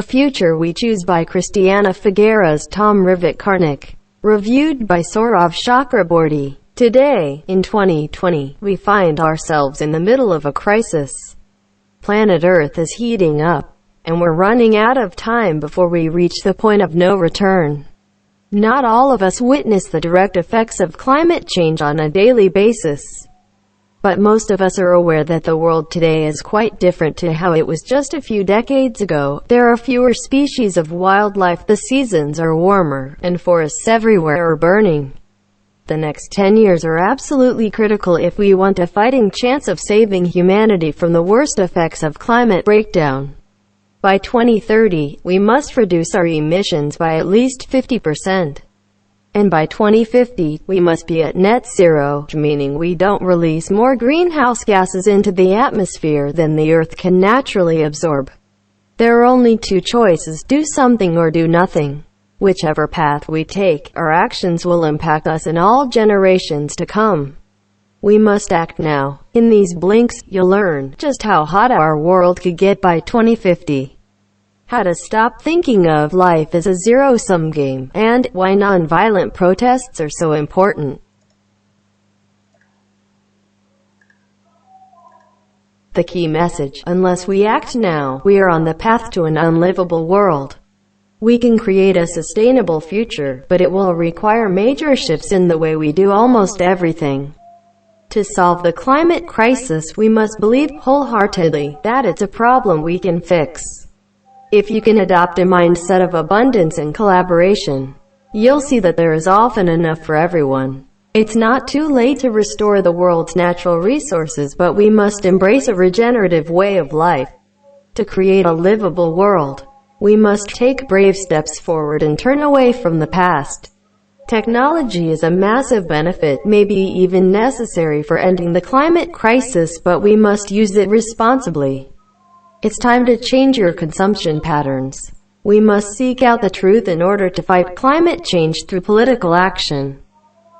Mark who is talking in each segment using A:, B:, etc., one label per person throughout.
A: The Future We Choose by Christiana Figueres, Rivett Carnac. Reviewed by Sourav Chakraborty. Today, in 2020, we find ourselves in the middle of a crisis. Planet Earth is heating up, and we're running out of time before we reach the point of no return. Not all of us witness the direct effects of climate change on a daily basis. But most of us are aware that the world today is quite different to how it was just a few decades ago. There are fewer species of wildlife, the seasons are warmer, and forests everywhere are burning. The next 10 years are absolutely critical if we want a fighting chance of saving humanity from the worst effects of climate breakdown. By 2030, we must reduce our emissions by at least 50%. And by 2050, we must be at net zero, meaning we don't release more greenhouse gases into the atmosphere than the Earth can naturally absorb. There are only two choices: do something or do nothing. Whichever path we take, our actions will impact us and all generations to come. We must act now. In these blinks, you'll learn just how hot our world could get by 2050. How to stop thinking of life as a zero-sum game, and why non-violent protests are so important. The key message: unless we act now, we are on the path to an unlivable world. We can create a sustainable future, but it will require major shifts in the way we do almost everything. To solve the climate crisis, we must believe wholeheartedly that it's a problem we can fix. If you can adopt a mindset of abundance and collaboration, you'll see that there is often enough for everyone. It's not too late to restore the world's natural resources, but we must embrace a regenerative way of life. To create a livable world, we must take brave steps forward and turn away from the past. Technology is a massive benefit, maybe even necessary for ending the climate crisis, but we must use it responsibly. It's time to change your consumption patterns. We must seek out the truth in order to fight climate change through political action.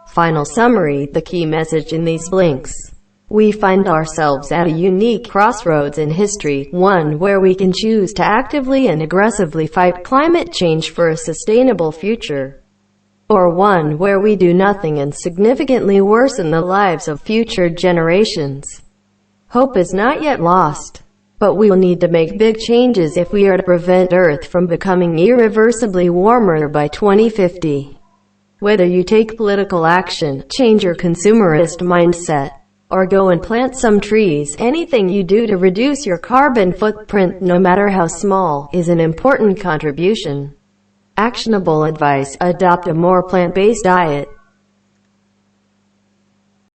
A: Final summary: the key message in these blinks. We find ourselves at a unique crossroads in history, one where we can choose to actively and aggressively fight climate change for a sustainable future, or one where we do nothing and significantly worsen the lives of future generations. Hope is not yet lost, but we will need to make big changes if we are to prevent Earth from becoming irreversibly warmer by 2050. Whether you take political action, change your consumerist mindset, or go and plant some trees, anything you do to reduce your carbon footprint, no matter how small, is an important contribution. Actionable advice: adopt a more plant-based diet.